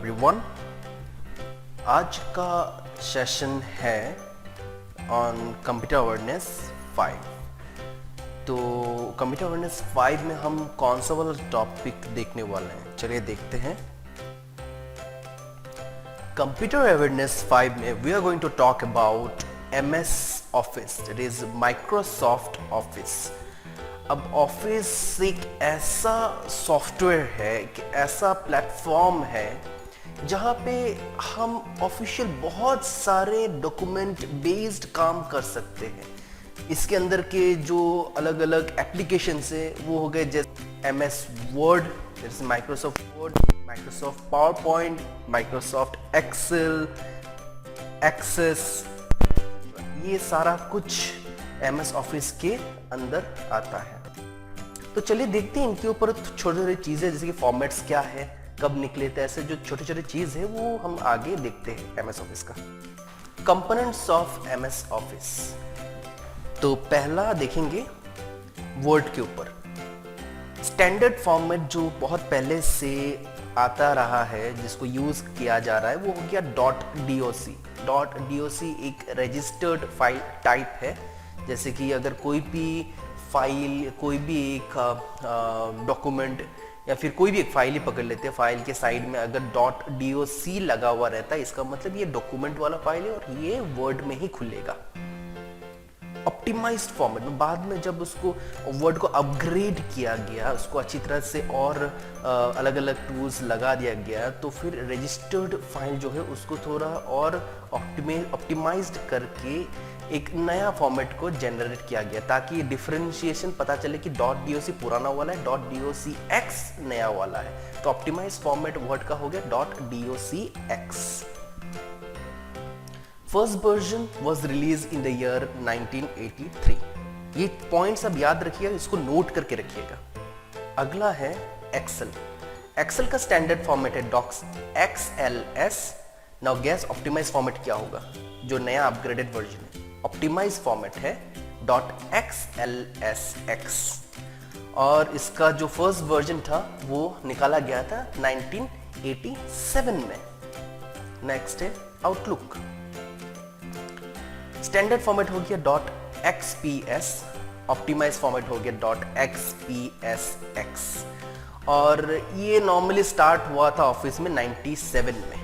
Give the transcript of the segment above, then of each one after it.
Everyone. आज का session है ऑन कंप्यूटर अवेयरनेस 5। तो कंप्यूटर अवेयरनेस 5 में हम कौन सा वाला टॉपिक देखने वाले हैं, चलिए देखते हैं। कंप्यूटर अवेयरनेस 5 में we are going to talk about MS Office, that is Microsoft Office. अब ऑफिस एक ऐसा सॉफ्टवेयर है, एक ऐसा प्लेटफॉर्म है जहाँ पे हम ऑफिशियल बहुत सारे डॉक्यूमेंट बेस्ड काम कर सकते हैं। इसके अंदर के जो अलग अलग एप्लीकेशंस है वो हो गए जैसे MS वर्ड, जैसे Microsoft Word, Microsoft PowerPoint, Microsoft Excel, Access, ये सारा कुछ MS ऑफिस के अंदर आता है। तो चलिए देखते हैं इनके ऊपर छोटी छोटी चीजें, जैसे कि फॉर्मेट्स क्या है, कब निकले थे, ऐसे जो छोटे छोटे चीज है वो हम आगे देखते हैं MS ऑफिस का। Components of MS office. तो पहला देखेंगे वर्ड के ऊपर। स्टैंडर्ड फॉर्मेट जो बहुत पहले से आता रहा है, जिसको यूज किया जा रहा है, वो हो गया .doc। .doc एक रजिस्टर्ड फाइल टाइप है। जैसे कि अगर कोई भी फाइल, कोई भी एक डॉक्यूमेंट या फिर कोई भी एक फाइल ही पकड़ लेते हैं, फाइल के साइड में अगर .doc लगा हुआ रहता है, इसका मतलब ये डॉक्यूमेंट वाला फाइल है और ये वर्ड में ही खुलेगा। ऑप्टिमाइज्ड फॉर्मेट में बाद में जब उसको वर्ड को अपग्रेड किया गया, उसको अच्छी तरह से और अलग अलग टूल्स लगा दिया गया, तो फिर रजिस्टर्ड फाइल जो है उसको थोड़ा और ऑप्टिमाइज्ड करके एक नया फॉर्मेट को जनरेट किया गया, ताकि डिफरेंशिएशन पता चले कि .doc पुराना वाला है, .docx नया वाला है। तो ऑप्टिमाइज्ड फॉर्मेट वर्ड का हो गया .docx। First version was release in the year 1983। ये पॉइंट्स अब याद रखिएगा, इसको नोट करके रखिएगा। अगला है एक्सेल। एक्सेल का स्टैंडर्ड फॉर्मेट है XLS। नाउ गैस ऑप्टिमाइज फॉर्मेट क्या होगा, जो नया अपग्रेडेड वर्जन है। ऑप्टिमाइज फॉर्मेट है .xlsx और इसका जो फर्स्ट वर्जन था वो निकाला गया था 1987 में। नेक्स्ट है आउटलुक। स्टैंडर्ड फॉर्मेट हो गया .xps, ऑप्टिमाइज फॉर्मेट हो गया .xpsx और ये नॉर्मली स्टार्ट हुआ था ऑफिस में 97 में।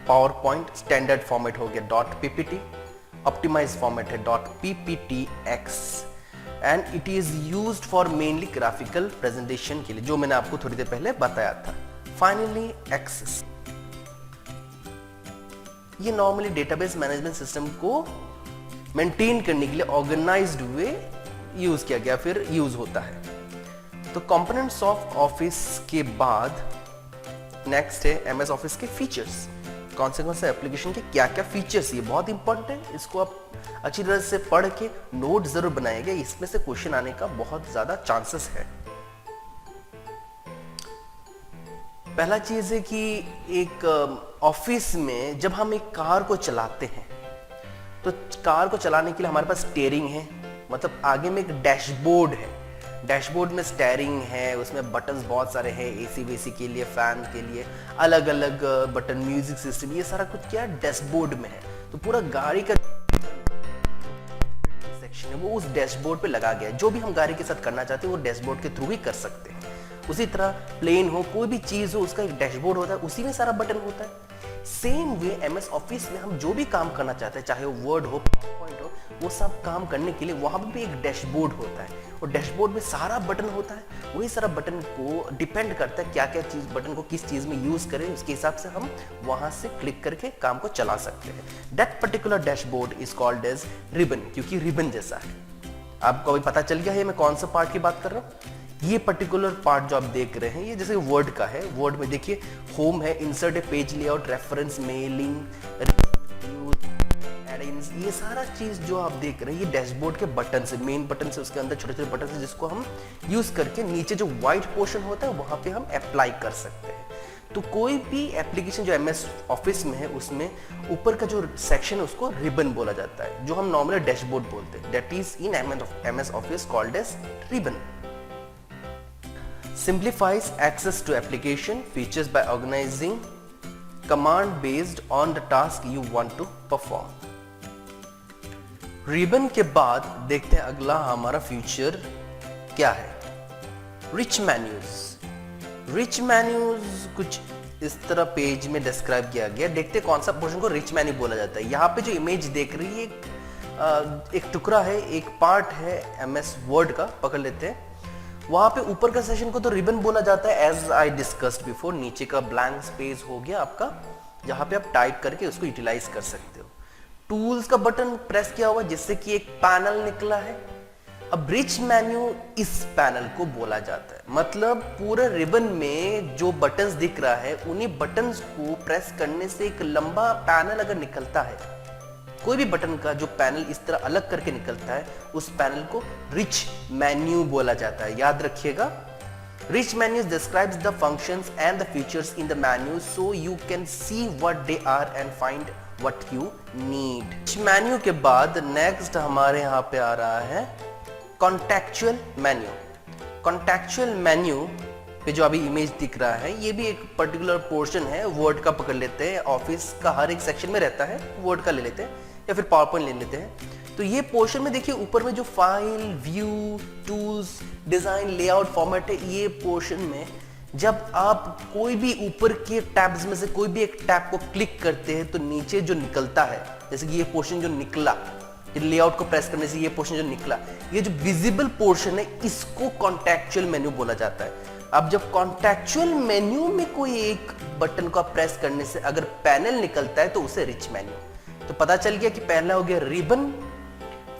पावर पॉइंट स्टैंडर्ड फॉर्मेट हो गया .ppt, ऑप्टिमाइज फॉर्मेट है .pptx and it is used for mainly graphical presentation के लिए, जो मैंने आपको थोड़ी देर पहले बताया था। फाइनली एक्सेस, ये नॉर्मली डेटाबेस मैनेजमेंट सिस्टम को मेंटेन करने के लिए ऑर्गेनाइज्ड वे यूज किया गया, फिर यूज होता है। तो कंपोनेंट्स ऑफ ऑफिस के बाद नेक्स्ट है MS ऑफिस के फीचर्स। कौन से एप्लीकेशन के क्या क्या फीचर्स, ये बहुत इंपॉर्टेंट है, इसको आप अच्छी तरह से पढ़ के नोट जरूर बनाएंगे, इसमें से क्वेश्चन आने का बहुत ज्यादा चांसेस है। पहला चीज है कि एक ऑफिस में जब हम एक कार को चलाते हैं, तो कार को चलाने के लिए हमारे पास स्टीयरिंग है, मतलब आगे में एक डैशबोर्ड है। डैशबोर्ड में स्टीयरिंग है, उसमें बटन्स बहुत सारे हैं, AC वेसी के लिए, फैन के लिए अलग अलग बटन, म्यूजिक सिस्टम, ये सारा कुछ क्या डैशबोर्ड में है। तो पूरा गाड़ी का सेक्शन है वो उस डैशबोर्ड पे लगा गया है। जो भी हम गाड़ी के साथ करना चाहते हैं वो डैशबोर्ड के थ्रू ही कर सकते हैं। उसी तरह प्लेन हो, कोई भी चीज हो, उसका एक डैशबोर्ड होता है, उसी में सारा बटन होता है। सेम वे MS ऑफिस में हम जो भी काम करना चाहते हैं, चाहे वो वर्ड हो, पावरपॉइंट हो, वो सब काम करने के लिए वहां पे एक डैशबोर्ड होता है और डैशबोर्ड में सारा बटन होता है। वही सारा बटन को डिपेंड करता है क्या क्या चीज, बटन को किस चीज में यूज करें, उसके हिसाब से हम वहां से क्लिक करके काम को चला सकते हैं। That particular dashboard is called as ribbon, क्योंकि रिबन जैसा है। आपको अभी पता चल गया है मैं कौन सा पार्ट की बात कर रहा हूँ। ये पर्टिकुलर पार्ट जो आप देख रहे हैं, ये जैसे वर्ड का है। वर्ड में देखिए होम है, इंसर्ट है, पेज लेआउट, रेफरेंस, मेलिंग, एडिंग्स, ये सारा चीज जो आप देख रहे हैं ये डैशबोर्ड के बटन से, मेन बटन से, उसके अंदर छोटे छोटे बटन से, जिसको हम यूज करके नीचे जो व्हाइट पोर्शन होता है वहां पे हम अप्लाई कर सकते हैं। तो कोई भी एप्लीकेशन जो MS ऑफिस में है, उसमें ऊपर का जो सेक्शन है उसको रिबन बोला जाता है, जो हम नॉर्मली डैशबोर्ड बोलते हैं। That is in MS Office called as ribbon. simplifies access to application features by organizing command based on the task you want to perform. Ribbon के बाद देखते हैं अगला हमारा फीचर क्या है. Rich menus. रिच मेन्यूज कुछ इस तरह पेज में डिस्क्राइब किया गया. देखते हैं कौन सा पोर्शन को रिच मेन्यू बोला जाता है. यहाँ पे जो इमेज देख रही है एक टुकड़ा है, एक पार्ट है MS वर्ड का, पकड़ लेते हैं. वहां पे ऊपर का सेशन को तो रिबन बोला जाता है एज आई डिस्कस्ड बिफोर. नीचे का ब्लैंक स्पेस हो गया आपका, जहां पे आप टाइप करके उसको यूटिलाइज कर सकते हो. टूल्स का बटन प्रेस किया हुआ जिससे कि एक पैनल निकला है. अब रिच मेन्यू इस पैनल को बोला जाता है. मतलब पूरे रिबन में जो बटन्स दिख रहा है उन्हीं बटन्स को प्रेस करने से एक लंबा पैनल अगर निकलता है, कोई भी बटन का जो पैनल इस तरह अलग करके निकलता है, उस पैनल को रिच मेन्यू बोला जाता है. याद रखिएगा, rich menus describes the functions and the features in the menu so you can see what they are and find what you need. Rich menu के बाद नेक्स्ट हमारे यहाँ पे आ रहा है कॉन्टेक्चुअल मेन्यू. कॉन्टेक्चुअल मेन्यू पे जो अभी इमेज दिख रहा है, ये भी एक पर्टिकुलर पोर्शन है वर्ड का. पकड़ लेते हैं, ऑफिस का हर एक सेक्शन में रहता है, वर्ड का ले लेते हैं या फिर पावर पॉइंट ले लेते हैं. तो ये पोर्शन में देखिए ऊपर में जो file, view, tools, design, layout, format है, ये पोर्शन में जब आप कोई भी ऊपर के टैब्स में से कोई भी एक टैब को क्लिक करते हैं तो नीचे जो निकलता है, जैसे कि ये पोर्शन जो निकला, लेआउट को प्रेस करने से ये पोर्शन जो निकला, ये जो विजिबल पोर्शन है, इसको कॉन्टेक्चुअल मेन्यू बोला जाता है. अब जब कॉन्टेक्चुअल मेन्यू में कोई एक बटन को प्रेस करने से अगर पैनल निकलता है तो उसे रिच मेन्यू. तो पता चल गया कि पहला हो गया रिबन,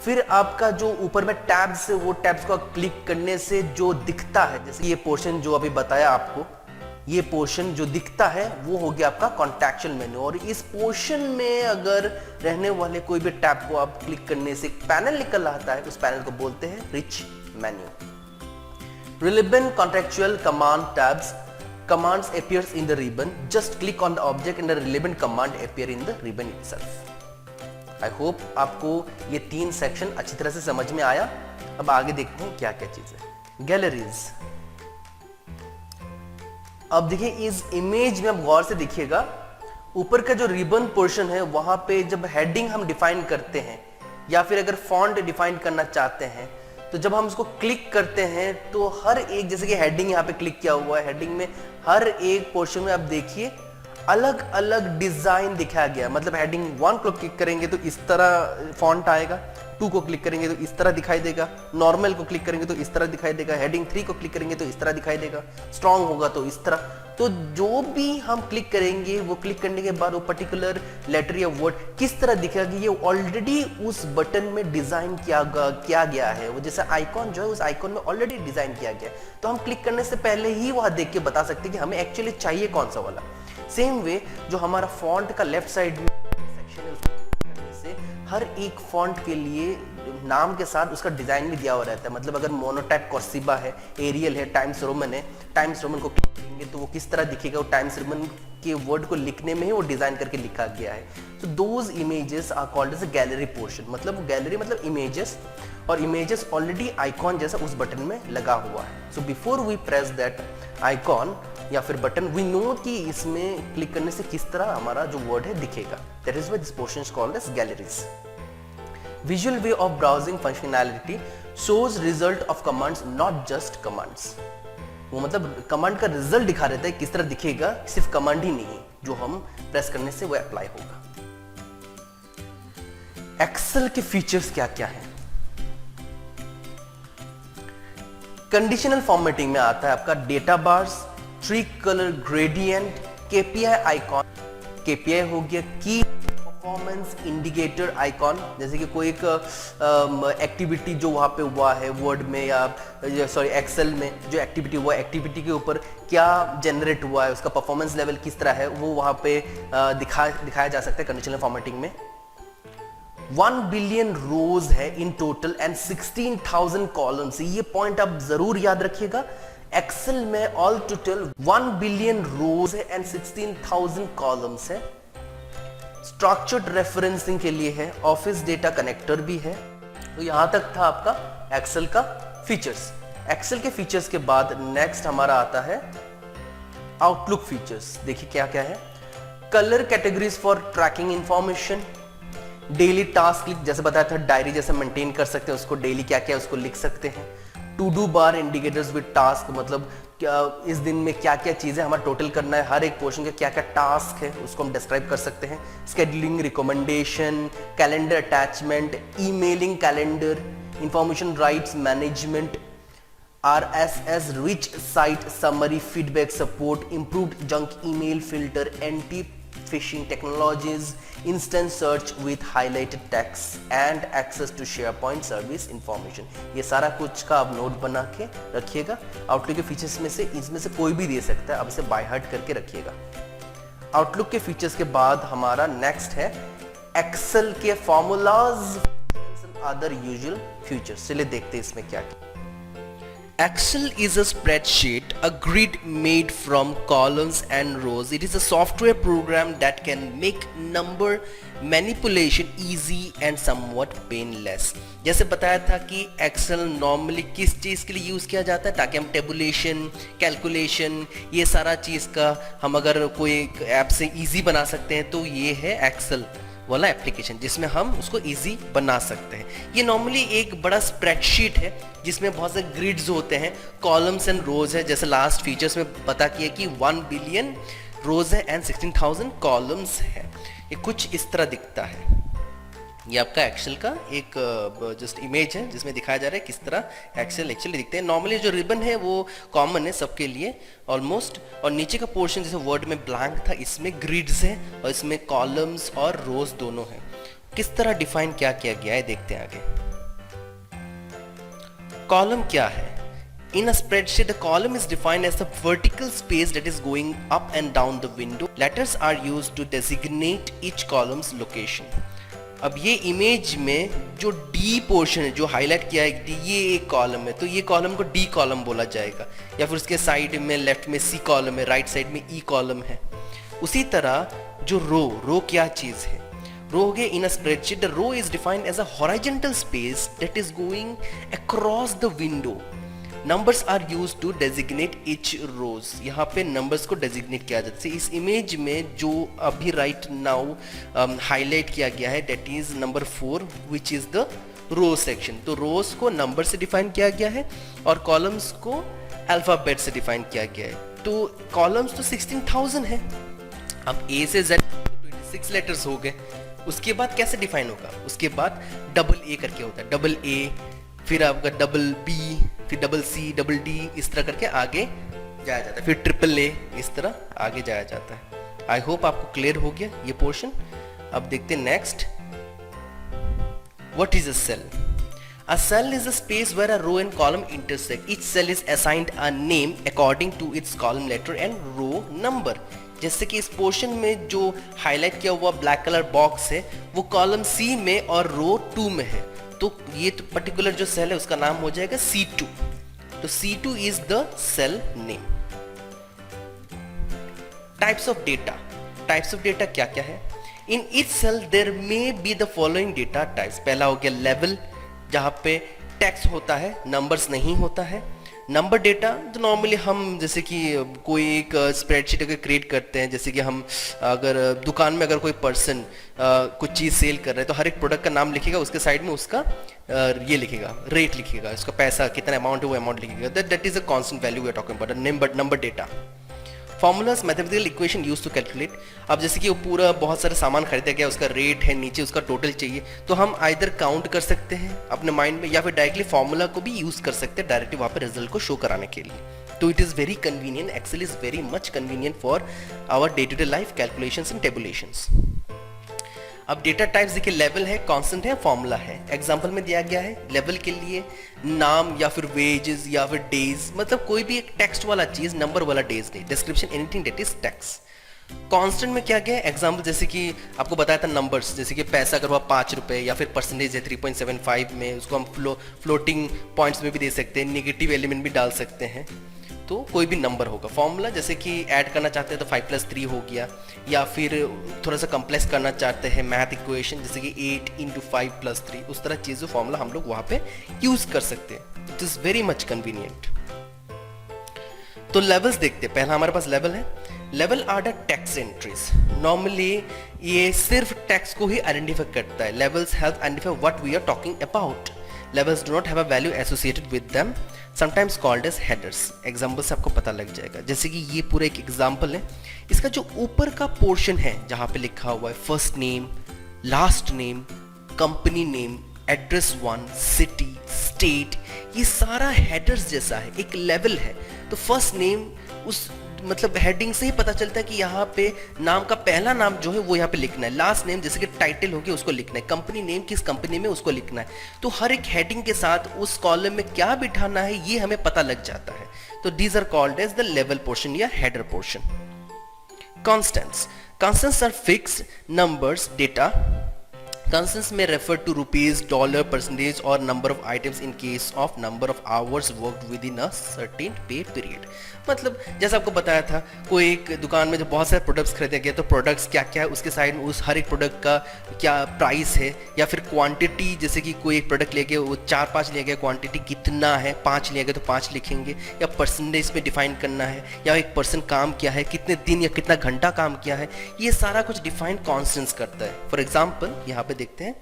फिर आपका जो ऊपर में टैब्स है वो टैब्स को क्लिक करने से जो दिखता है, जैसे ये पोर्शन जो अभी बताया आपको, ये पोर्शन जो दिखता है वो हो गया आपका कॉन्टेक्चुअल मेन्यू. और इस पोर्शन में अगर रहने वाले कोई भी टैब को आप क्लिक करने से पैनल निकल आता है, उस पैनल को बोलते हैं rich menu. Relevant contextual command tabs commands appears in the ribbon. Just click on the object and the relevant command appear in the ribbon itself. I hope आपको ये 3 सेक्शन अच्छी तरह से समझ में आया. अब आगे देखते हैं क्या क्या चीज है. गैलरीज. अब देखिए इस इमेज में आप गौर से देखिएगा, ऊपर का जो रिबन पोर्शन है वहां पे जब हेडिंग हम डिफाइन करते हैं या फिर अगर फॉन्ट डिफाइन करना चाहते हैं, तो जब हम उसको क्लिक करते हैं तो हर एक, जैसे कि हेडिंग यहाँ पे क्लिक किया हुआ है, हेडिंग में हर एक पोर्शन में आप देखिए अलग अलग डिजाइन दिखाया गया. मतलब हेडिंग 1 को क्लिक करेंगे तो इस तरह फॉन्ट आएगा, 2 को क्लिक करेंगे तो इस तरह दिखाई देगा, नॉर्मल को क्लिक करेंगे तो इस तरह दिखाई देगा, हेडिंग 3 को क्लिक करेंगे तो इस तरह दिखाई देगा, स्ट्रॉन्ग होगा तो इस तरह. तो जो भी हम क्लिक करेंगे वो क्लिक करने के बाद वो पर्टिकुलर लेटर या वर्ड किस तरह दिखेगा, ये ऑलरेडी उस बटन में डिजाइन किया गया है. वो जैसे आइकॉन जो है उस आइकॉन में ऑलरेडी डिजाइन किया गया है, तो हम क्लिक करने से पहले ही वह देख के बता सकते हैं कि हमें एक्चुअली चाहिए कौन सा वाला. सेम वे जो हमारा फॉन्ट का लेफ्ट साइड में सेक्शन है, उसको करने से हर एक फॉन्ट के लिए नाम के साथ उसका डिजाइन भी दिया हुआ रहता है. मतलब अगर मोनोटाइप कर्सिवा है, एरियल है, टाइम्स रोमन है, टाइम्स रोमन को क्लिक करेंगे तो वो किस तरह दिखेगा, वो टाइम्स रोमन के वर्ड को लिखने में ही वो डिजाइन करके लिखा गया है. तो those images are called as a gallery portion. मतलब गैलरी मतलब इमेजेस, और इमेजेस ऑलरेडी आइकॉन जैसा उस बटन में लगा हुआ है. So before we press that icon या फिर बटन, वी नो कि इसमें क्लिक करने से किस तरह हमारा जो वर्ड है दिखेगा. That is why this portion is called as galleries. Visual way of browsing functionality shows result of commands, not just commands. वो मतलब कमांड का रिजल्ट दिखा रहता है, किस तरह दिखेगा, सिर्फ कमांड ही नहीं जो हम प्रेस करने से वो अप्लाई होगा. एक्सेल के फीचर्स क्या क्या है. कंडीशनल फॉर्मेटिंग में आता है आपका data bars, 3 colour gradient, KPI icon. KPI हो गया की परफॉर्मेंस इंडिकेटर आइकॉन, जैसे कि कोई एक एक्टिविटी जो वहां पे हुआ है वर्ड में या सॉरी एक्सेल में जो एक्टिविटी हुआ, एक्टिविटी के ऊपर क्या जनरेट हुआ है, उसका परफॉर्मेंस लेवल किस तरह है, वो वहां पे दिखाया जा सकता है कंडीशनल फॉर्मेटिंग में. 1 बिलियन रोज है इन टोटल एंड 16,000 कॉलम्स. ये पॉइंट आप जरूर याद रखिएगा. एक्सेल में ऑल टोटल 1 बिलियन रोज है एंड 16,000 कॉलम्स है. स्ट्रक्चर्ड रेफरेंसिंग के लिए है, ऑफिस डेटा कनेक्टर भी है. तो यहां तक था आपका एक्सेल का फीचर्स. एक्सेल के फीचर्स के बाद नेक्स्ट हमारा आता है आउटलुक फीचर्स। देखिए क्या क्या है। Colour categories for tracking information, daily task, जैसे बताया था डायरी जैसे मेंटेन कर सकते हैं उसको, डेली क्या क्या उसको लिख सकते हैं। To do bar indicators with task, मतलब क्या इस दिन में क्या क्या चीजें हमारा टोटल करना है, हर एक पोर्शन का क्या क्या टास्क है उसको हम डिस्क्राइब कर सकते हैं। Scheduling, recommendation, calendar attachment, emailing calendar, information rights management, RSS rich site summary, feedback support, improved junk email filter, anti-phishing technologies, instant search with highlighted text and access to SharePoint service information। ये सारा कुछ का आप note बना के रखिएगा। Outlook के features में से इसमें से कोई भी दे सकता है, आप इसे बाय हार्ट करके रखिएगा। आउटलुक के फीचर्स के बाद हमारा नेक्स्ट है एक्सेल के फॉर्मूलाज, अदर यूजुअल फीचर्स। चलिए देखते हैं इसमें क्या क्या। Excel is a spreadsheet, a grid made from columns and rows. It is a software program that can make number manipulation easy and somewhat painless. जैसे बताया था कि Excel नॉर्मली किस चीज़ के लिए यूज़ किया जाता है, ताकि हम टेबुलेशन, कैलकुलेशन, ये सारा चीज़ का हम अगर कोई ऐप से इजी बना सकते हैं तो ये है Excel वाला एप्लीकेशन जिसमें हम उसको इजी बना सकते हैं। ये नॉर्मली एक बड़ा स्प्रेडशीट है जिसमें बहुत से ग्रिड्स होते हैं, कॉलम्स एंड रोज है, जैसे लास्ट फीचर्स में पता किया कि 1 बिलियन रोज है एंड 16,000 कॉलम्स है। ये कुछ इस तरह दिखता है। ये आपका एक्सेल का एक जस्ट इमेज है जिसमें दिखाया जा रहा है किस तरह एक्सेल एक्चुअली दिखते हैं। नॉर्मली जो रिबन है वो कॉमन है सबके लिए ऑलमोस्ट, और नीचे का पोर्शन जैसे वर्ड में ब्लैंक था, इसमें ग्रिड्स है और इसमें कॉलम्स और रोज दोनों हैं। किस तरह डिफाइन क्या किया गया है देखते हैं आगे। कॉलम क्या है? In a spreadsheet, a column is defined as the vertical space that is going up and down the window. Letters are used to designate each column's location. अब ये इमेज में जो डी पोर्शन है जो highlight किया है, ये एक कॉलम है तो ये कॉलम को डी कॉलम बोला जाएगा, या फिर उसके साइड में लेफ्ट में सी कॉलम है, राइट साइड में ई कॉलम है। उसी तरह जो रो क्या चीज है? रो हो गया in a spreadsheet, the row is defined as a horizontal space that is going across the window. Numbers are use to designate each rows. यहाँ पे नंबर्स को डेजिग्नेट किया जाता है। इस इमेज में जो अभी राइट नाउ हाईलाइट किया गया है that is number 4 which is the row section. तो रोज को नंबर से डिफाइन किया गया है और कॉलम्स को अल्फाबेट से डिफाइन किया गया है। तो कॉलम्स तो 16,000 है। अब ए से जेड 26 लेटर्स हो गए। उसके बाद कैसे डिफाइन होगा? उसके बाद डबल ए करके होता है, डबल ए, फिर आपका डबल बी, फिर डबल सी, डबल डी, इस तरह करके आगे जाया जाता है, फिर ट्रिपल ए, इस तरह आगे जाया जाता है। आई होप आपको क्लियर हो गया ये पोर्शन। अब देखते हैं next. What is a cell? A cell is a space where a row and column intersect. Each cell is assigned a name according to its column letter and row number. जैसे कि इस portion में जो highlight किया हुआ black colour box है वो column C में और रो 2 में है, तो ये तो पर्टिकुलर जो सेल है उसका नाम हो जाएगा C2। तो C2 is the cell name. Types of data. Types of data क्या क्या है? In each cell there may be the following data types. पहला हो गया लेवल, जहां पे टेक्स्ट होता है, नंबर्स नहीं होता है। नंबर डेटा तो नॉर्मली हम जैसे कि कोई एक स्प्रेडशीट अगर क्रिएट करते हैं, जैसे कि हम अगर दुकान में अगर कोई पर्सन कुछ चीज़ सेल कर रहे हैं तो हर एक प्रोडक्ट का नाम लिखेगा, उसके साइड में उसका ये लिखेगा, रेट लिखेगा, उसका पैसा कितना अमाउंट है वो अमाउंट लिखेगा। That is a constant value we are talking about number data. Formulas, mathematical equation use to calculate. अब जैसे कि वो पूरा बहुत सारे सामान खरीदा गया, उसका रेट है, नीचे उसका टोटल चाहिए, तो हम आइदर काउंट कर सकते हैं अपने माइंड में या फिर डायरेक्टली फॉर्मूला को भी यूज कर सकते हैं डायरेक्टली वहाँ पे रिजल्ट को शो कराने के लिए। तो it is very convenient. Excel is very much convenient for our day to day life calculations and tabulations. अब डेटा टाइप्स देखिए, लेवल है, कांस्टेंट है, फॉर्मूला है। एग्जांपल में दिया गया है लेवल के लिए नाम या फिर वेजेस या फिर डेज, मतलब कोई भी एक टेक्स्ट वाला चीज, नंबर वाला डेज नहीं, description anything that is text. Constant में क्या गया है? एग्जांपल जैसे कि आपको बताया था नंबर्स, जैसे कि पैसा अगर हुआ 5 रुपए या फिर परसेंटेज है 3.75 में, उसको हम फ्लोटिंग पॉइंट्स में भी दे सकते हैं, नेगेटिव एलिमेंट भी डाल सकते हैं। तो कोई भी नंबर होगा। फॉर्मूला जैसे कि ऐड करना चाहते हैं तो 5+3 हो गया, या फिर थोड़ा सा कम्प्लेक्स करना चाहते हैं मैथ इक्वेशन जैसे कि 8 × 5+3, उस तरह चीज़ों फॉर्मूला हम लोग वहाँ पे यूज़ कर सकते हैं। It is very much convenient. तो लेवल्स देखते हैं। पहला हमारे पास लेवल है। लेवल are the text entries. Normally ये सिर्फ टेक्स्ट को ही आइडेंटिफाई करता है। Labels help identify what we are talking about. Levels do not have a value associated with them, sometimes called as headers. Example से आपको पता लग जाएगा। जैसे कि ये पूरा एक एग्जाम्पल है। इसका जो ऊपर का पोर्शन है जहाँ पे लिखा हुआ है first name, last name, company name, address 1, city, state, ये सारा हेडर्स जैसा है, एक लेवल है। तो फर्स्ट नेम उस मतलब हेडिंग से ही पता चलता है कि यहाँ पे नाम का पहला नाम जो है वो यहाँ पे लिखना है। लास्ट नेम जैसे कि टाइटल हो गया उसको लिखना है। कंपनी नेम किस कंपनी में उसको लिखना है। तो हर एक हेडिंग के साथ उस कॉलम में क्या बिठाना है ये हमें पता लग जाता है। तो these are called as the लेवल पोर्शन या header portion. Constants. Constants are fixed numbers data. Constants may refer to rupees, dollar, percentage or number of items in case of number of hours worked within a certain pay period. मतलब जैसा आपको बताया था, कोई एक दुकान में जब बहुत सारे प्रोडक्ट्स खरीदे गए तो प्रोडक्ट्स क्या क्या है उसके साइड में उस हर एक प्रोडक्ट का क्या प्राइस है, या फिर क्वांटिटी जैसे कि कोई एक प्रोडक्ट ले गए वो 4-5 ले गए, क्वांटिटी कितना है 5 ले गए तो 5 लिखेंगे, या परसेंटेज में डिफाइन करना है, या एक पर्सन काम किया है कितने दिन या कितना घंटा काम किया है, ये सारा कुछ डिफाइन कॉन्स्टेंट्स करता है। फॉर एग्जाम्पल यहाँ पे देखते हैं,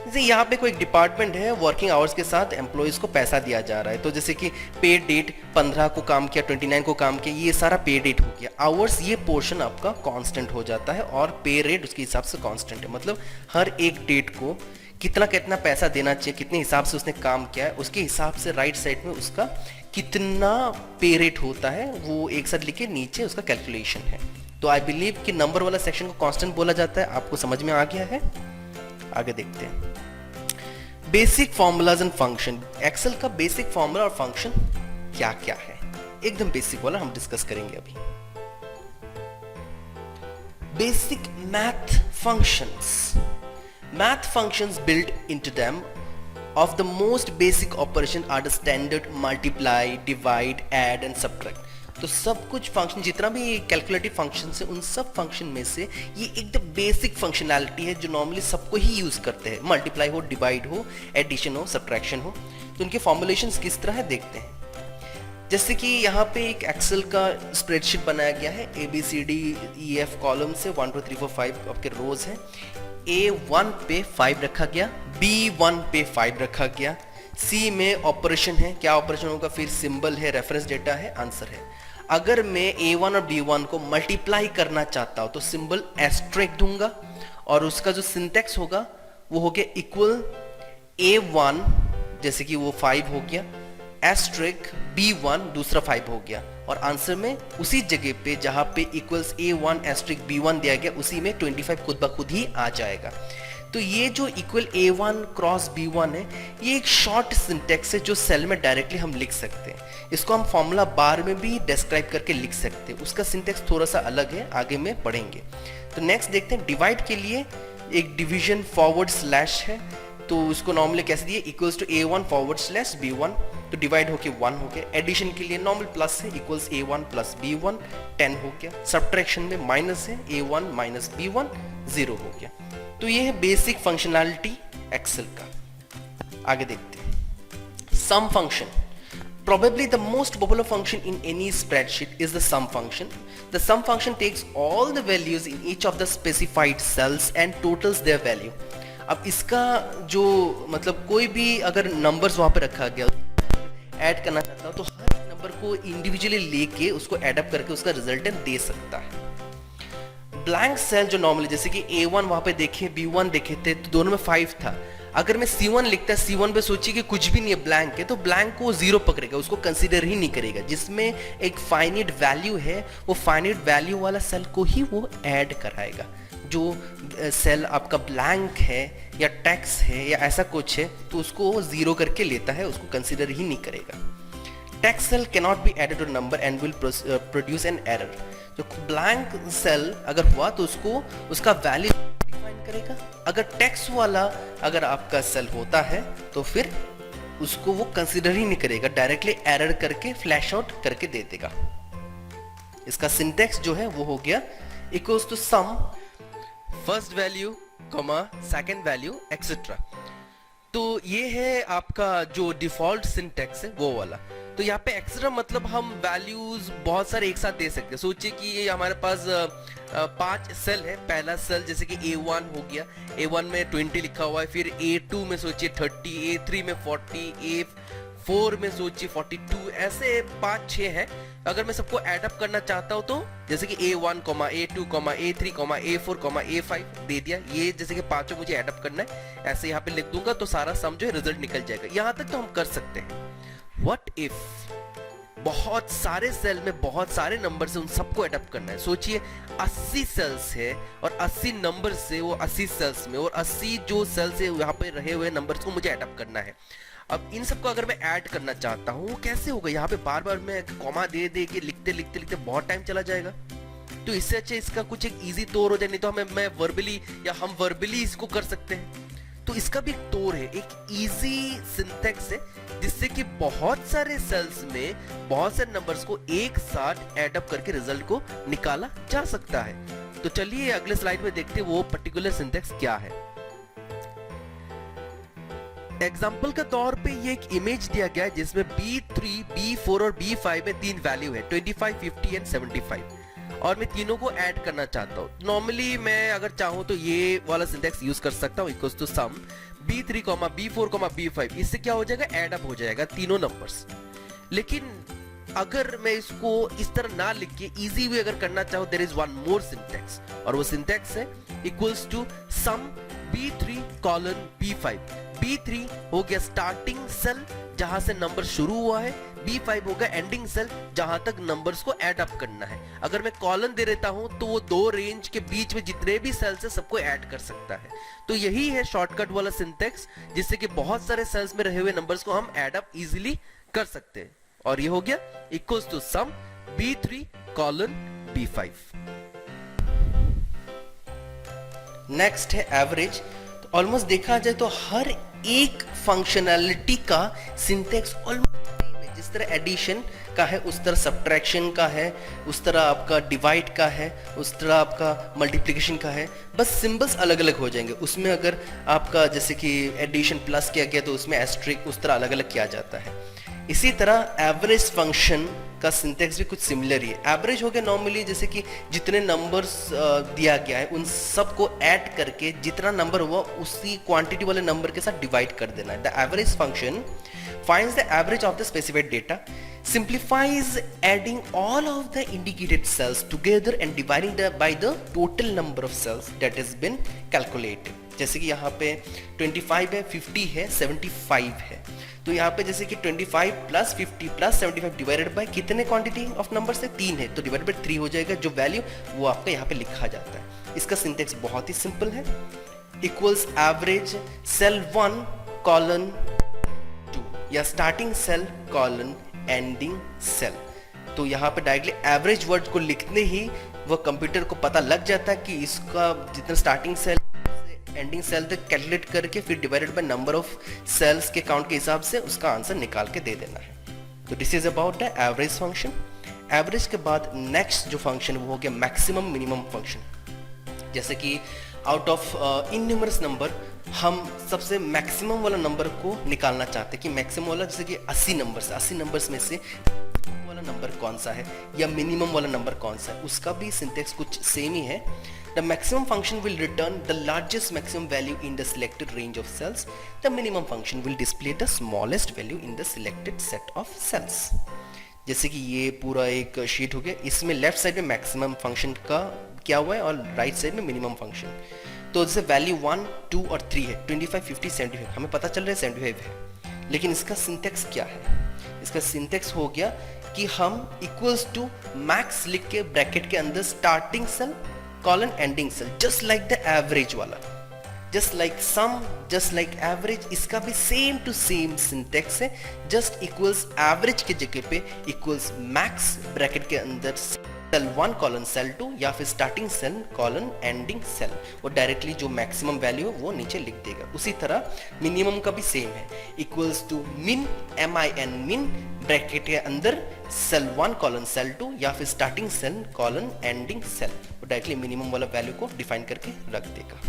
जैसे यहाँ पे कोई एक डिपार्टमेंट है, वर्किंग आवर्स के साथ एम्प्लॉयज़ को पैसा दिया जा रहा है। तो जैसे कि पे डेट 15 को काम किया, 29 को काम किया, ये सारा पे डेट हो गया। आवर्स ये पोर्शन आपका कांस्टेंट हो जाता है और पे रेट उसके हिसाब से कांस्टेंट है। मतलब हर एक डेट को कितना कितना पैसा देना चाहिए, कितने हिसाब से उसने काम किया है, उसके हिसाब से राइट साइड में उसका कितना पे रेट होता है वो एक साथ लिखे, नीचे उसका कैलकुलेशन है। तो आई बिलीव कि नंबर वाला सेक्शन को कांस्टेंट बोला जाता है। आपको समझ में आ गया है? आगे देखते हैं basic formulas and function. Excel का बेसिक फॉर्मूला और फंक्शन क्या क्या है, एकदम बेसिक वाला हम डिस्कस करेंगे अभी। Basic math functions. Math functions built into them of the most basic operation are the standard multiply, divide, add and subtract. तो सब कुछ फंक्शन जितना भी कैलकुलेटिव फंक्शन है उन सब फंक्शन में से ये एकदम बेसिक फंक्शनैलिटी है जो नॉर्मली सबको ही यूज करते हैं। मल्टीप्लाई हो, डिवाइड हो, एडिशन हो, सब्ट्रैक्शन हो, तो उनके फॉर्मुलेशंस किस तरह है देखते हैं। जैसे कि यहाँ पे एक एक्सेल का स्प्रेडशीट बनाया गया है। ABCDEF कॉलम से 1 2 3 4 5 आपके रोज हैं। A1 पे 5 रखा गया, B1 पे 5 रखा गया, C में ऑपरेशन है, क्या ऑपरेशन होगा, फिर सिंबल है, रेफरेंस डेटा है, आंसर है। अगर मैं A1 और B1 को मल्टीप्लाई करना चाहता हूं तो सिंबल एस्ट्रिक दूंगा और उसका जो सिंटेक्स होगा वो हो गया इक्वल A1 जैसे कि वो 5 हो गया, एस्ट्रिक B1 दूसरा 5 हो गया, और आंसर में उसी जगह पे जहां पे इक्वल्स A1 एस्ट्रिक B1 दिया गया उसी में 25 खुद ब खुद ही आ जाएगा। तो ये जो इक्वल A1 क्रॉस B1 है ये एक शॉर्ट सिंटेक्स है जो सेल में डायरेक्टली हम लिख सकते हैं। इसको हम फॉर्मूला बार में भी डिस्क्राइब करके लिख सकते हैं। उसका सिंटेक्स थोड़ा सा अलग है, आगे में पढ़ेंगे। तो नेक्स्ट देखते हैं डिवाइड के लिए एक डिवीजन फॉरवर्ड स्लैश है, तो उसको नॉर्मली कैसे दिए, equals to A1 forward slash B1, तो डिवाइड होके 1 हो गया। एडिशन के लिए नॉर्मल प्लस है, इक्वल्स A1 प्लस B1 10 हो गया। सब्ट्रैक्शन में माइनस है, A1 माइनस B1 0 हो गया। तो ये है बेसिक फंक्शनैलिटी एक्सेल का। आगे देखते हैं सम function. Probably the most popular function in any spreadsheet is the sum function. The sum function takes all the values in each of the specified cells and totals their value. अब इसका जो मतलब कोई भी अगर नंबर्स वहां पे रखा गया ऐड करना चाहता हूं तो हर नंबर को इंडिविजुअली लेके उसको एड अप करके उसका रिजल्टेंट दे सकता है। ब्लैंक सेल जो नॉर्मली जैसे कि A1 वहां पे देखे, B1 देखे थे तो दोनों में 5 था। अगर मैं C1 लिखता, C1 पे सोचिए कि कुछ भी नहीं है, ब्लैंक है, तो ब्लैंक को 0 पकड़ेगा, उसको कंसीडर ही नहीं करेगा। जिसमें एक फाइनाइट वैल्यू है वो फाइनाइट वैल्यू वाला सेल को ही वो ऐड कराएगा। जो सेल आपका ब्लैंक है या टेक्स्ट है या ऐसा कुछ है तो उसको 0 करके लेता है, उसको कंसीडर ही नहीं करेगा। Text cell cannot be added to number and will produce an error. जो ब्लैंक सेल अगर हुआ तो उसको उसका वैल्यू डिफाइन करेगा। अगर टेक्स्ट वाला अगर आपका सेल होता है तो फिर उसको वो कंसिडर ही नहीं करेगा, डायरेक्टली एरर करके फ्लैश आउट करके दे देगा। इसका सिंटेक्स जो है वो हो गया equals to sum first value comma second value etcetera. तो ये है आपका जो डिफॉल्ट सिंटेक्स है वो वाला। तो यहाँ पे एक्स्ट्रा मतलब हम वैल्यूज बहुत सारे एक साथ दे सकते हैं। सोचिए कि ये हमारे पास 5 सेल है। पहला सेल जैसे कि A1 हो गया, A1 में 20 लिखा हुआ है, फिर A2 में सोचिए 30, A3 में 40, A4 में सोचिए 42, ऐसे 5-6 है। अगर मैं सबको ऐड अप करना चाहता हूँ तो जैसे कि A1, A2, A3, A4, A5 दे दिया। ये जैसे कि पांचों मुझे ऐड अप करना है, ऐसे यहाँ पे लिख दूंगा तो सारा सम जो है रिजल्ट निकल जाएगा। यहाँ तक तो हम कर सकते हैं। What if बहुत सारे सेल में बहुत सारे नंबर से उन सबको एडप्ट करना है। सोचिए 80 सेल्स है और 80 नंबर से वो 80 सेल्स में, और 80 जो सेल्स है यहाँ पे रहे हुए नंबर्स को मुझे एडप्ट करना है। अब इन सबको अगर मैं ऐड करना चाहता हूँ वो कैसे होगा? यहाँ पे बार बार मैं कॉमा दे दे के लिखते बहुत टाइम चला जाएगा। तो इससे अच्छा इसका कुछ एक इजी तौर हो जाए, नहीं तो मैं वर्बली या हम वर्बली इसको कर सकते हैं। तो इसका भी एक तौर है, एक इजी सिंटेक्स है जिससे कि बहुत सारे सेल्स में बहुत सारे नंबर्स को एक साथ ऐड अप करके रिजल्ट को निकाला जा सकता है। तो चलिए अगले स्लाइड में देखते हैं वो पर्टिकुलर सिंटेक्स क्या है। एग्जाम्पल के तौर पे ये एक इमेज दिया गया है जिसमें B3, B4 और B5 में 3 वैल्यू है, 25, 50 एंड 75, और मैं तीनों को ऐड करना चाहता हूँ। नॉर्मली मैं अगर चाहूँ तो ये वाला सिंटेक्स यूज कर सकता हूँ, equals to sum B3, B4, B5। इससे क्या हो जाएगा? ऐड अप हो जाएगा तीनों नंबर्स। लेकिन अगर मैं इसको इस तरह ना लिख के इजी वे अगर करना चाहूँ, there is one more syntax, और वो सिंटेक्स है equals to sum B3 colon B5। B3 हो गया स्टार्टिंग सेल जहां से नंबर शुरू हुआ है, B5 होगा एंडिंग सेल जहां तक नंबर्स को ऐड अप करना है। अगर मैं कॉलन दे देता हूं तो वो दो रेंज के बीच में जितने भी सेल्स है सबको ऐड कर सकता है। तो यही है शॉर्टकट वाला सिंटेक्स जिससे कि बहुत सारे सेल्स में रहे हुए नंबर्स को हम ऐड अप इजीली कर सकते हैं। और ये हो गया equals to sum B3 colon B5। Next है एवरेज। तो ऑलमोस्ट देखा जाए तो हर एक फंक्शनैलिटी का सिंटेक्स ऑलमोस्ट सेम है। जिस तरह एडिशन का है उस तरह सब्ट्रैक्शन का है, उस तरह आपका डिवाइड का है, उस तरह आपका मल्टीप्लिकेशन का है, बस सिंबल्स अलग अलग हो जाएंगे। उसमें अगर आपका जैसे कि एडिशन प्लस किया गया तो उसमें एस्ट्रिक उस तरह अलग अलग किया जाता है। इसी तरह एवरेज फंक्शन का सिंटेक्स भी कुछ सिमिलर ही है। एवरेज हो गया नॉर्मली जैसे कि जितने नंबर्स दिया गया है उन सबको ऐड करके जितना नंबर हुआ उसी क्वांटिटी वाले नंबर के साथ डिवाइड कर देना है। The average function finds the average of the specified data, simplifies adding all of the indicated cells together and dividing by the total number of cells that has been calculated। जैसे कि यहाँ पे 25 है, 50 है, 75 है। तो यहाँ पे जैसे कि 25 प्लस 50 प्लस 75 डिवाइडेड बाय कितने क्वांटिटी ऑफ नंबर से 3 है, तो डिवाइडेड बाय 3 हो जाएगा। जो वैल्यू वो आपका यहाँ पे लिखा जाता है। इसका सिंटेक्स बहुत ही सिंपल है, इक्वल्स एवरेज सेल 1 कॉलन या starting cell colon ending cell. तो यहाँ पे डायरेक्टली एवरेज वर्ड को लिखने ही वो कंप्यूटर को पता लग जाता है कि इसका जितना स्टार्टिंग सेल से एंडिंग सेल तक कैलकुलेट करके फिर divided by number of cells के काउंट के हिसाब से उसका आंसर निकाल के दे देना है। तो this is about the average function. Average के बाद नेक्स्ट जो फंक्शन वो हो गया मैक्सिमम मिनिमम फंक्शन। जैसे कि आउट ऑफ इनन्यूमरस नंबर हम सबसे मैक्सिमम वाला नंबर को निकालना चाहते हैं कि मैक्सिमम वाला जैसे कि 80 नंबर्स में से वाला नंबर कौन सा है या मिनिमम वाला नंबर कौन सा है, उसका भी सिंटेक्स कुछ सेम ही है। The maximum function will return the largest maximum value in the selected range of cells. The minimum function will display the smallest value in the selected set of cells. जैसे कि ये पूरा एक sheet हो गया, इसमें लेफ्ट साइड में maximum function का क्या हुआ है और राइट साइड में मिनिमम फंक्शन। तो जैसे वैल्यू 1, 2 और 3 है, 25, 50, 75, हमें पता चल रहा है 75 है। लेकिन इसका सिंटेक्स क्या है? इसका सिंटेक्स हो गया कि हम इक्वल्स टू मैक्स लिख के ब्रैकेट के अंदर starting cell colon ending cell, just like the average वाला, just like sum, just like average. इसका भी सेम टू सेम सिंटेक्स है, जस्ट इक्वल्स एवरेज के जगह पे इक्वल्स मैक्स ब्रैकेट के अंदर सेल 1 कॉलन सेल 2 या फिर starting cell colon ending cell, वो डायरेक्टली जो मैक्सिमम वैल्यू है वो नीचे लिख देगा। उसी तरह मिनिमम का भी सेम है, equals to min MIN min bracket के अंदर सेल 1 कॉलन सेल 2 या फिर starting cell colon ending cell, वो डायरेक्टली मिनिमम वाला वैल्यू को डिफाइन करके रख देगा।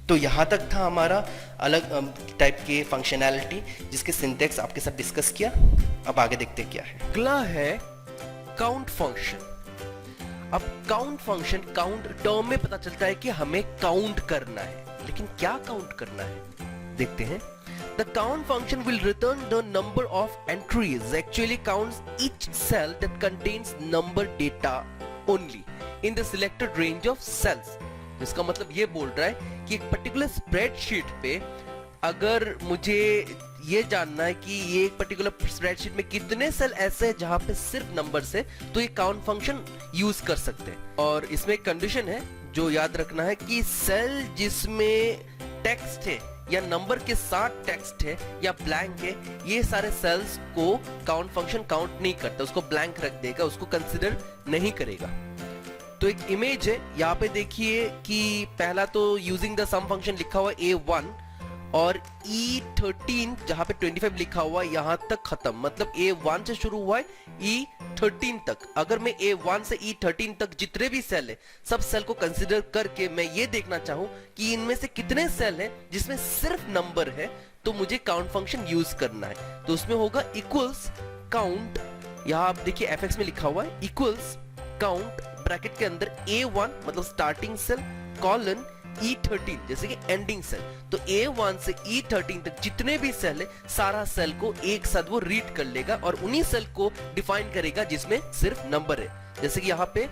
तो यहाँ तक था हमारा अलग टाइप के फंक्शनैलिटी जिसके सिंटैक्स आपके साथ डिस्कस किया। अब आगे देखते क्या है। अगला है काउंट फंक्शन। अब काउंट फंक्शन, काउंट टर्म में पता चलता है कि हमें काउंट करना है, लेकिन क्या काउंट करना है देखते हैं। The count function will return the number of entries, actually counts each cell that contains number data only in the selected range of cells। इसका मतलब ये बोल रहा है कि एक पर्टिकुलर स्प्रेडशीट पे अगर मुझे ये जानना है कि ये एक पर्टिकुलर स्प्रेडशीट में कितने सेल ऐसे हैं जहां पे सिर्फ नंबर्स है, तो ये काउंट फंक्शन यूज कर सकते हैं। और इसमें एक कंडीशन है जो याद रखना है कि सेल जिसमें टेक्स्ट है या नंबर के साथ टेक्स्ट है या ब्लैंक है, ये सारे सेल्स को काउंट फंक्शन काउंट नहीं करता, उसको ब्लैंक रख देगा, उसको कंसिडर नहीं करेगा। तो एक इमेज है यहाँ पे देखिए कि पहला तो यूजिंग द सम फंक्शन लिखा हुआ A1 और E13 जहां पे 25 लिखा हुआ यहां तक खत्म, मतलब A1 से शुरू हुआ है E13 तक। अगर मैं A1 से E13 तक जितने भी सेल है सब सेल को कंसिडर करके मैं ये देखना चाहूं कि इनमें से कितने सेल हैं जिसमें सिर्फ नंबर है, तो मुझे काउंट फंक्शन यूज करना है। तो उसमें होगा इक्वल्स काउंट, यहां आप देखिए fx में लिखा हुआ है इक्वल्स काउंट ब्रैकेट के अंदर A1 मतलब स्टार्टिंग सेल कॉलन E13 जैसे कि एंडिंग सेल। तो A1 से E13 तक जितने भी सेल है सारा सेल को एक साथ वो रीड कर लेगा और उन्हीं सेल को डिफाइन करेगा जिसमें सिर्फ नंबर है। जैसे कि यहाँ पे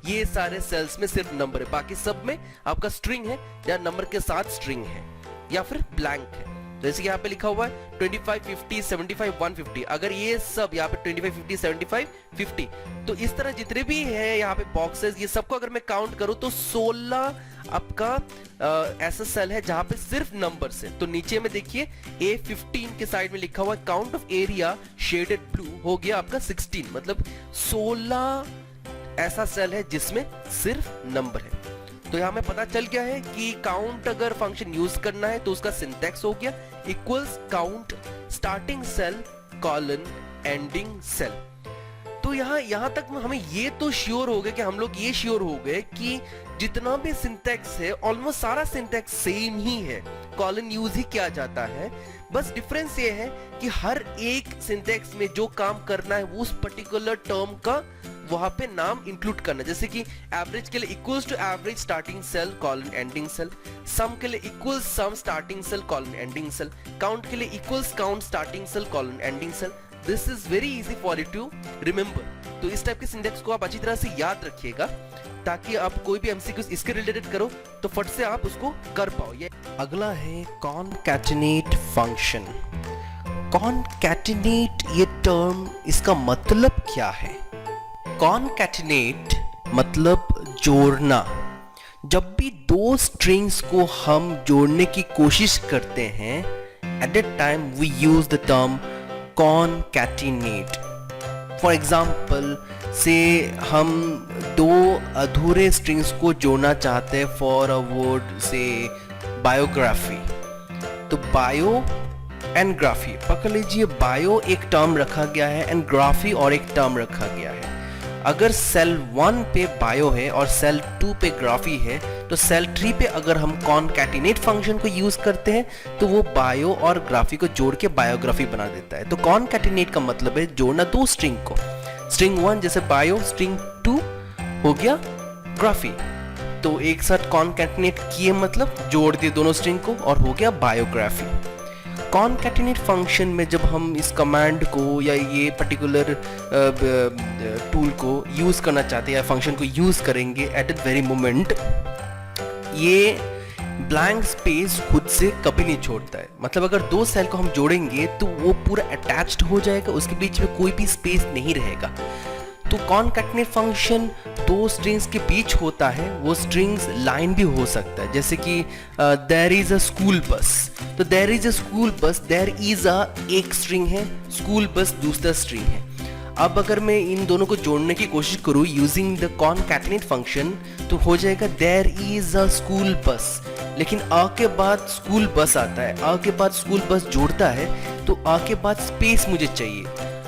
ये सारे सेल्स में सिर्फ नंबर है, बाकी सब में आपका स्ट्रिंग है या नंबर के साथ स्ट्रिंग है या फिर ब्लैंक है। जैसे कि यहाँ पे लिखा हुआ है 25, 50, 75, 150, अगर ये सब यहाँ पे 25, 50, 75, 50, तो इस तरह जितने भी है यहाँ पे बॉक्सेस, ये सबको अगर मैं काउंट करूँ तो 16 आपका ऐसा सेल है जहां पे सिर्फ नंबर है। तो नीचे में देखिए A15 के साइड में लिखा हुआ है count of area shaded blue, हो गया आपका 16, मतलब 16 ऐसा सेल है जिसमें सिर्फ नंबर है। तो यहां में पता चल गया है कि काउंट अगर फंक्शन यूज करना है तो उसका सिंटैक्स हो गया equals count starting cell colon ending cell. तो यहाँ तक हमें ये तो श्योर हो गए कि हम लोग ये श्योर हो गए कि जितना भी सिंटैक्स है ऑलमोस्ट सारा सिंटैक्स सेम ही है, कॉलन यूज ही किया जाता है। बस डिफरेंस ये है कि हर एक सिंटैक्स में जो काम करना है वो उस पर्टिकुलर टर्म का वहां पे नाम इंक्लूड करना। जैसे कि एवरेज के लिए equals to average starting cell colon ending cell, sum के लिए equals sum starting cell colon ending cell, count के लिए equals count starting cell colon ending cell. This is very easy for you to remember. तो इस type के syntax को आप अच्छी तरह से याद रखिएगा ताकि आप कोई भी एमसीक्यूज इसके रिलेटेड करो तो फट से आप उसको कर पाओ। ये अगला है कॉनकैटिनेट फंक्शन। कॉनकैटिनेट ये टर्म, इसका मतलब क्या है? कॉनकैटिनेट मतलब जोड़ना। जब भी दो स्ट्रिंग्स को हम जोड़ने की कोशिश करते हैं at that time we use the term concatenate. For example say हम दो अधूरे स्ट्रिंग्स को जोड़ना चाहते हैं for a word say biography, तो बायो एंड ग्राफी पकड़ लीजिए, बायो एक टर्म रखा गया है एंड ग्राफी और एक टर्म रखा गया है। अगर सेल 1 पे बायो है और सेल 2 पे ग्राफी है तो सेल 3 पे अगर हम कॉनकैटिनेट फंक्शन को यूज करते हैं तो वो बायो और ग्राफी को जोड़ के बायोग्राफी बना देता है। तो कॉनकैटिनेट का मतलब है जोड़ना दो स्ट्रिंग को, स्ट्रिंग 1 जैसे बायो, स्ट्रिंग 2 हो गया ग्राफी, तो एक साथ कॉनकैटिनेट किए मतलब जोड़ दिए दोनों स्ट्रिंग को और हो गया बायोग्राफी। कॉनकैटिनेट फंक्शन में जब हम इस कमांड को या ये पर्टिकुलर टूल को यूज करना चाहते हैं या फंक्शन को यूज करेंगे एट द वेरी मोमेंट, ये ब्लैंक स्पेस खुद से कभी नहीं छोड़ता है। मतलब अगर दो सेल को हम जोड़ेंगे तो वो पूरा अटैच्ड हो जाएगा, उसके बीच में कोई भी स्पेस नहीं रहेगा। तो कॉनकैटिनेट फंक्शन दो स्ट्रिंग्स के बीच होता है, वो स्ट्रिंग्स लाइन भी हो सकता है। जैसे कि there is a school bus, तो there is a school bus, there is a एक स्ट्रिंग है, स्कूल बस दूसरा स्ट्रिंग है। अब अगर मैं इन दोनों को जोड़ने की कोशिश करूँ यूजिंग द कॉनकैटिनेट फंक्शन तो हो जाएगा देयर इज अ स्कूल बस। लेकिन आ के बाद स्कूल बस आता है, आ के बाद स्कूल बस जोड़ता है तो आ के बाद स्पेस मुझे चाहिए।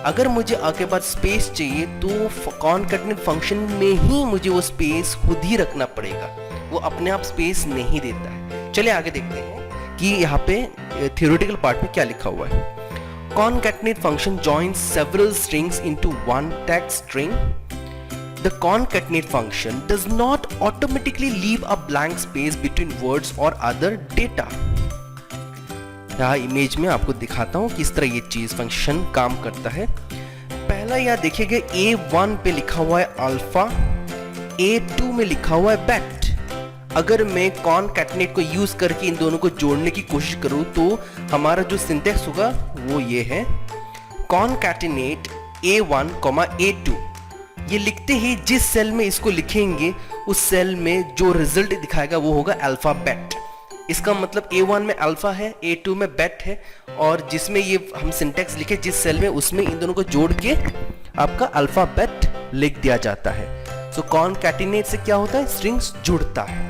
अगर मुझे आ के बाद स्पेस चाहिए तो कॉनकैटिनेट फंक्शन में ही मुझे वो स्पेस खुद ही रखना पड़ेगा, वो अपने आप स्पेस नहीं देता है। चलिए आगे देखते हैं कि यहाँ पे थियोरेटिकल पार्ट में क्या लिखा हुआ है। Concatenate function joins several strings into one text string. The concatenate function does not automatically leave a blank space between words or other data. यहाँ इमेज में आपको दिखाता हूँ किस तरह ये चीज फंक्शन काम करता है। पहला यहाँ देखिएगा A1 पे लिखा हुआ है अल्फा, A2 में लिखा हुआ है बेट। अगर मैं कॉनकैटिनेट को यूज करके इन दोनों को जोड़ने की कोशिश करूं तो हमारा जो सिंटेक्स होगा वो ये है कॉनकैटिनेट A1, A2। ये लिखते ही जिस सेल में इसको लिखेंगे उस सेल में जो रिजल्ट दिखाएगा वो होगा अल्फाबेट। इसका मतलब A1 में अल्फा है, A2 में बेट है, और जिसमें ये हम सिंटेक्स लिखे जिस सेल में उसमें इन दोनों को जोड़ के आपका अल्फाबेट लिख दिया जाता है। सो कॉनकैटिनेट से क्या होता है, स्ट्रिंग्स जुड़ता है।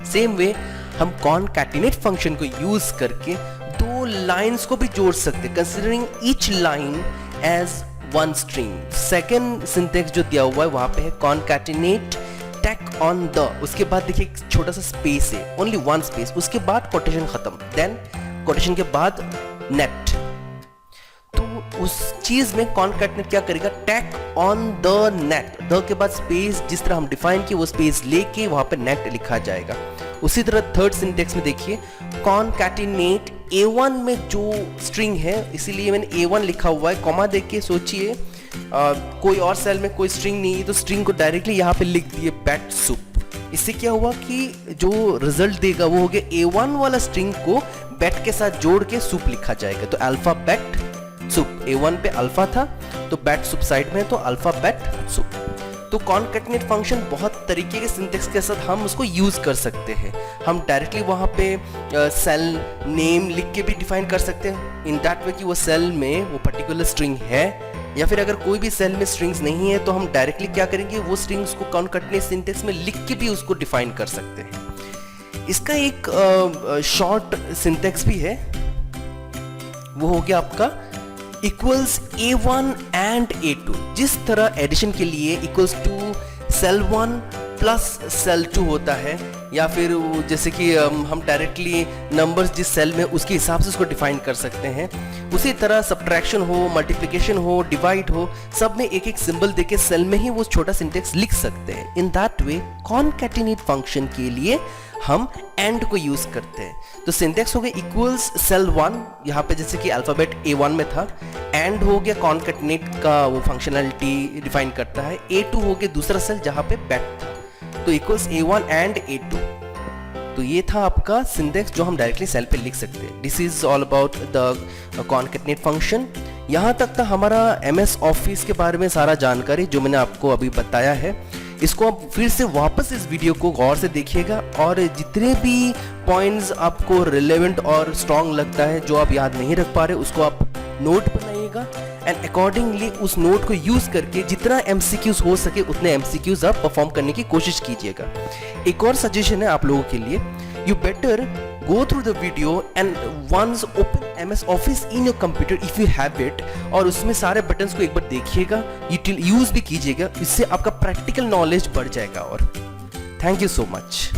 सेम वे हम कॉनकैटिनेट फंक्शन को यूज करके दो लाइंस को भी जोड़ सकते हैं, considering each line as one string. Second syntax जो दिया हुआ है वहां पे है कॉनकैटिनेट टैक ऑन द, उसके बाद देखिए एक छोटा सा स्पेस है, ओनली वन स्पेस, उसके बाद कोटेशन खत्म, देन कोटेशन के बाद नेट। तो उस चीज में कॉनकैटिनेट क्या करेगा, टैक ऑन द नेट, द के बाद स्पेस जिस तरह हम डिफाइन किए वो स्पेस लेके वहां पे नेट लिखा जाएगा। उसी तरह थर्ड सिंटेक्स में देखिए कॉनकैटिनेट A1 में जो स्ट्रिंग है, इसीलिए मैंने A1 लिखा हुआ है, कॉमा देख के सोचिए कोई और सेल में कोई स्ट्रिंग नहीं है तो स्ट्रिंग को डायरेक्टली यहाँ पे लिख दिए बैट सूप। इससे क्या हुआ कि जो रिजल्ट देगा वो हो गया A1 वाला स्ट्रिंग को बैट के साथ जोड़ के सूप लिखा जाएगा, तो अल्फाबेट सूप। A1 पे अल्फा था तो बैट सूप साइड में, तो अल्फाबेट सूप। तो कॉनकैटिनेट फंक्शन बहुत तरीके के सिंटेक्स के साथ हम उसको यूज कर सकते हैं। हम डायरेक्टली वहां पे सेल नेम लिख के भी डिफाइन कर सकते हैं इन दैट वे कि वो सेल में वो पर्टिकुलर स्ट्रिंग है, या फिर अगर कोई भी सेल में स्ट्रिंग्स नहीं है तो हम डायरेक्टली क्या करेंगे, वो स्ट्रिंग्स को कॉनकैटिनेट सिंटेक्स में लिख के भी उसको डिफाइन कर सकते हैं। इसका एक शॉर्ट सिंटेक्स भी है, वो हो गया आपका इक्वल्स A1 एंड A2। जिस तरह एडिशन के लिए equals to cell 1 plus cell 2 होता है, या फिर जैसे कि हम डायरेक्टली नंबर्स जिस सेल में उसके हिसाब से उसको डिफाइन कर सकते हैं, उसी तरह सब्ट्रैक्शन हो, मल्टीप्लिकेशन हो, डिवाइड हो, सब में एक एक सिंबल देके सेल में ही वो छोटा सिंटेक्स लिख सकते हैं। In that way concatenate function के लिए हम एंड को यूज करते हैं। तो सिंटेक्स हो गया इक्वल्स सेल 1, यहाँ पे जैसे कि अल्फाबेट A1 में था, एंड हो गया कॉनकैटिनेट का वो फंक्शनैलिटी डिफाइन करता है, A2 हो गया दूसरा सेल जहाँ पे बैट था, तो इक्वल्स A1 एंड A2। तो ये था आपका सिंटेक्स जो हम डायरेक्टली सेल पे लिख सकते हैं। This is all about the concatenate function. यहाँ तक था हमारा MS ऑफिस के बारे में सारा जानकारी जो मैंने आपको अभी बताया है। इसको आप फिर से वापस इस वीडियो को गौर से देखिएगा और जितने भी पॉइंट्स आपको रिलेवेंट और स्ट्रॉन्ग लगता है जो आप याद नहीं रख पा रहे उसको आप नोट बनाइएगा एंड अकॉर्डिंगली उस नोट को यूज करके जितना MCQs हो सके उतने MCQs आप परफॉर्म करने की कोशिश कीजिएगा। एक और सजेशन है आप लोगों के लिए, you better go through the video and once open MS Office in your computer if you have it, और उसमें सारे बटन्स को एक बार देखिएगा, यूज भी कीजिएगा, इससे आपका प्रैक्टिकल नॉलेज बढ़ जाएगा। और थैंक यू सो मच।